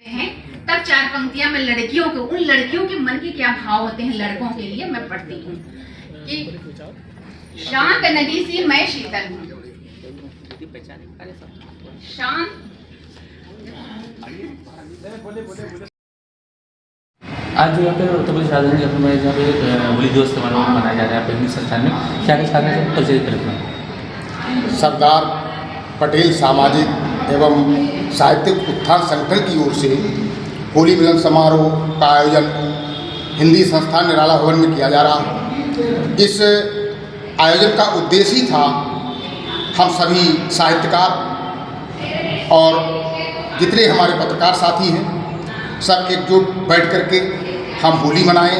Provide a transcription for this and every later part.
हैं तब चार पंक्तियां मैं लड़कियों के, उन लड़कियों के मन के क्या भाव होते हैं लड़कों के लिए मैं पढ़ती हूँ कि शांत नदी सी मैं शीतल हूँ, शांत। आज जो यहाँ पे उत्तर प्रदेश राजधानी लखनऊ में जहाँ पे होली दिवस समारोह मनाया जा रहा है हिंदी संस्थान में, क्या क्या साधन से परिचय करें? सरदार पटेल सामाजिक एवं साहित्यिक उत्थान संगठन की ओर से होली मिलन समारोह का आयोजन हिंदी संस्थान निराला भवन में किया जा रहा है। इस आयोजन का उद्देश्य ही था हम सभी साहित्यकार और जितने हमारे पत्रकार साथी हैं सब एकजुट बैठ कर के हम होली मनाएं,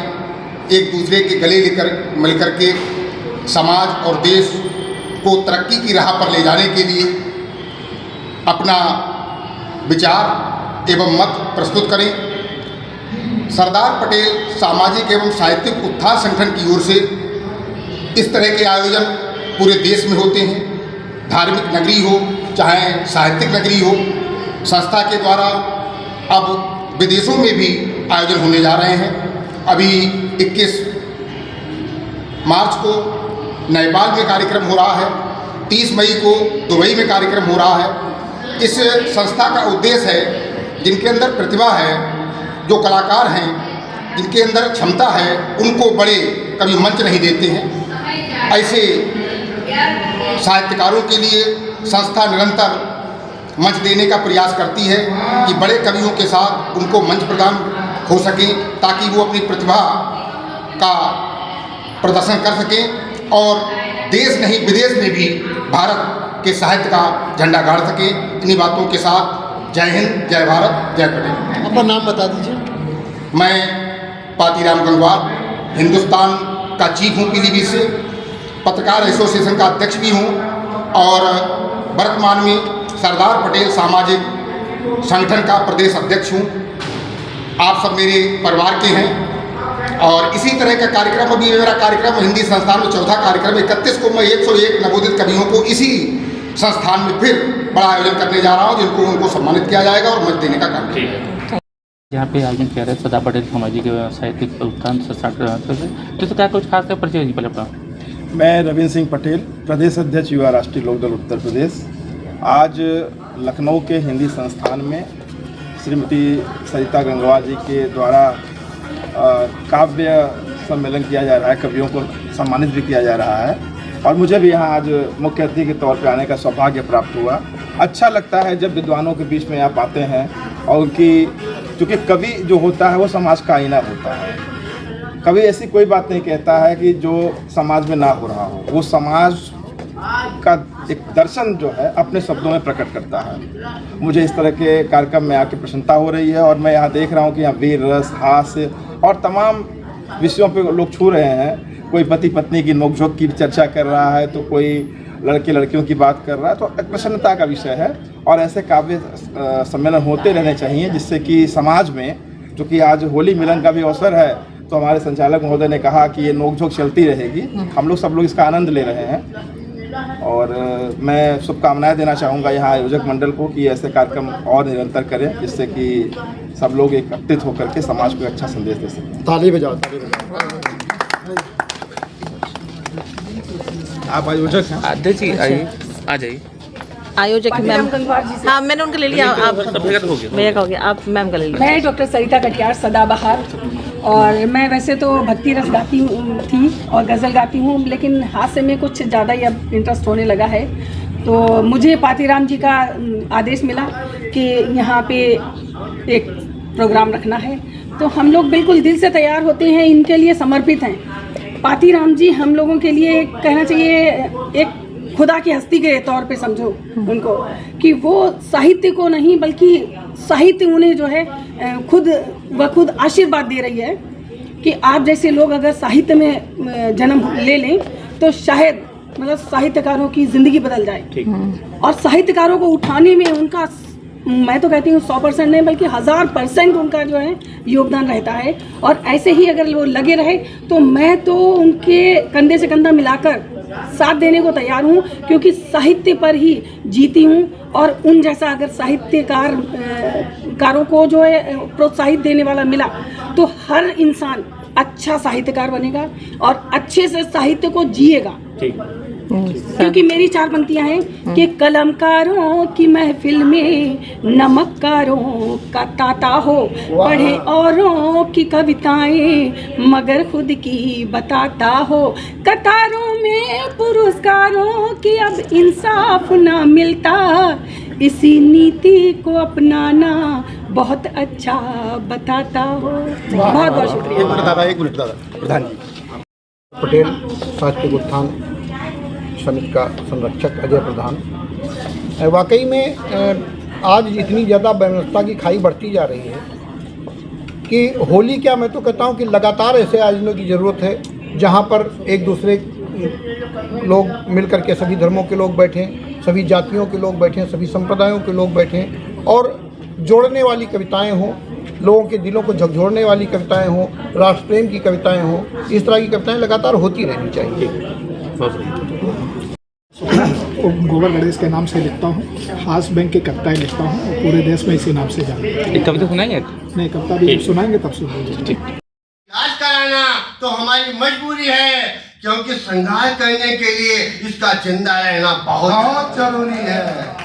एक दूसरे के गले मिल कर के समाज और देश को तरक्की की राह पर ले जाने के लिए अपना विचार एवं मत प्रस्तुत करें। सरदार पटेल सामाजिक एवं साहित्यिक उत्थान संगठन की ओर से इस तरह के आयोजन पूरे देश में होते हैं। धार्मिक नगरी हो चाहे साहित्यिक नगरी हो, संस्था के द्वारा अब विदेशों में भी आयोजन होने जा रहे हैं। अभी 21 मार्च को नेपाल में कार्यक्रम हो रहा है, 30 मई को दुबई में कार्यक्रम हो रहा है। इस संस्था का उद्देश्य है जिनके अंदर प्रतिभा है, जो कलाकार हैं, जिनके अंदर क्षमता है, उनको बड़े कभी मंच नहीं देते हैं। ऐसे साहित्यकारों के लिए संस्था निरंतर मंच देने का प्रयास करती है कि बड़े कवियों के साथ उनको मंच प्रदान हो सके ताकि वो अपनी प्रतिभा का प्रदर्शन कर सकें और देश नहीं विदेश में भी भारत के साहित्य का झंडा गाड़ सके। इन्हीं बातों के साथ जय हिंद, जय भारत, जय पटेल। अपना नाम बता दीजिए। मैं पातीराम गंगवार हिंदुस्तान का चीफ हूँ पीलीभीत से, पत्रकार एसोसिएशन का अध्यक्ष भी हूँ और वर्तमान में सरदार पटेल सामाजिक संगठन का प्रदेश अध्यक्ष हूँ। आप सब मेरे परिवार के हैं और इसी तरह का कार्यक्रम, अभी मेरा कार्यक्रम हिंदी संस्थान में चौथा कार्यक्रम 31 को मैं 101 नवोदित कवियों को इसी संस्थान में फिर बड़ा आयोजन करने जा रहा हूँ, जिनको उनको सम्मानित किया जाएगा और मंच देने का काम किया। यहाँ पे आयोजन किया रहे सरदार पटेल सामाजिक एवं साहित्यिक उत्थान संस्थान तो क्या कुछ खास परिचय दीजिए पहले अपना। मैं रविंद्र सिंह पटेल, प्रदेश अध्यक्ष युवा राष्ट्रीय लोकदल उत्तर प्रदेश। आज लखनऊ के हिंदी संस्थान में श्रीमती सरिता गंगवार जी के द्वारा काव्य सम्मेलन किया जा रहा है, कवियों को सम्मानित भी किया जा रहा है और मुझे भी यहाँ आज मुख्य अतिथि के तौर पर आने का सौभाग्य प्राप्त हुआ। अच्छा लगता है जब विद्वानों के बीच में आप आते हैं और उनकी, क्योंकि कवि जो होता है वो समाज का आईना होता है। कवि ऐसी कोई बात नहीं कहता है कि जो समाज में ना हो रहा हो, वो समाज का एक दर्शन जो है अपने शब्दों में प्रकट करता है। मुझे इस तरह के कार्यक्रम में आके प्रसन्नता हो रही है और मैं यहाँ देख रहा हूँ कि यहाँ वीर रस, हास्य और तमाम विषयों पे लोग छू रहे हैं। कोई पति पत्नी की नोकझोंक की चर्चा कर रहा है, तो कोई लड़के लड़कियों की बात कर रहा है, तो एक प्रसन्नता का विषय है और ऐसे काव्य सम्मेलन होते रहने चाहिए जिससे कि समाज में, चूँकि आज होली मिलन का भी अवसर है, तो हमारे संचालक महोदय ने कहा कि ये नोकझोंक चलती रहेगी। हम लोग सब लोग इसका आनंद ले रहे हैं और मैं शुभकामनाएं देना चाहूँगा यहाँ आयोजक मंडल को कि ऐसे कार्यक्रम और निरंतर करें जिससे कि सब लोग एकत्रित होकर के समाज को अच्छा संदेश दे सकें। ताली बजाओ, ताली बजाओ। आप आयोजक हैं? अध्यक्ष जी आइए, आ जाइए। आयोजक मैम, हाँ मैंने उनका ले लिया, आप भैया का हो गया, आप मैम का ले लिया। मैं डॉक्टर सरिता कटियार सदाबहार, और मैं वैसे तो भक्ति रस गाती थी और गज़ल गाती हूँ, लेकिन हास्य में कुछ ज़्यादा ही अब इंटरेस्ट होने लगा है। तो मुझे पातीराम जी का आदेश मिला कि यहाँ पे एक प्रोग्राम रखना है, तो हम लोग बिल्कुल दिल से तैयार होते हैं, इनके लिए समर्पित हैं। पातीराम जी हम लोगों के लिए कहना चाहिए एक खुदा की हस्ती के तौर पे समझो उनको, कि वो साहित्य को नहीं बल्कि साहित्य उन्हें जो है खुद आशीर्वाद दे रही है कि आप जैसे लोग अगर साहित्य में जन्म ले लें तो शायद मतलब साहित्यकारों की ज़िंदगी बदल जाए। और साहित्यकारों को उठाने में उनका, मैं तो कहती हूँ 100% नहीं बल्कि 1000% उनका जो है योगदान रहता है। और ऐसे ही अगर वो लगे रहे तो मैं तो उनके कंधे से कंधा मिलाकर साथ देने को तैयार हूँ, क्योंकि साहित्य पर ही जीती हूँ और उन जैसा अगर साहित्यकारों को जो है प्रोत्साहित देने वाला मिला तो हर इंसान अच्छा साहित्यकार बनेगा और अच्छे से साहित्य को जिएगा। क्योंकि मेरी 4 पंक्तियां हैं कि कलमकारों की महफिल में नमककारों का ताता हो, पढ़े औरों की कविताएं मगर खुद की बताता हो, कतारों में पुरस्कारों की अब इंसाफ ना मिलता, इसी नीति को अपनाना बहुत अच्छा बताता हो। बहुत बहुत शुक्रिया। एक मिनट दादा प्रधान जी। पटेल साहित्यिक उत्थान समिति का संरक्षक अजय प्रधान। वाकई में आज इतनी ज़्यादा व्यवस्था की खाई बढ़ती जा रही है कि होली क्या, मैं तो कहता हूँ कि लगातार ऐसे आयोजनों की ज़रूरत है जहाँ पर एक दूसरे लोग मिलकर के सभी धर्मों के लोग बैठें, सभी जातियों के लोग बैठें, सभी संप्रदायों के लोग बैठें और जोड़ने वाली कविताएं हों, लोगों के दिलों को झकझोरने वाली कविताएं हों, राष्ट्र प्रेम की कविताएं हों। इस तरह की कविताएं लगातार होती रहनी चाहिए। गोबर गणेश के नाम से लिखता हूँ, हास बैंक की कविताएं लिखता हूँ, पूरे देश में इसी नाम से जानते हैं। एक कविता सुनाएंगे? नहीं, कविता भी जब सुनाएंगे तब सुनाएंगे। इलाज कराना तो हमारी मजबूरी है, क्योंकि श्रृंगार करने के लिए इसका जिंदा रहना बहुत जरूरी है।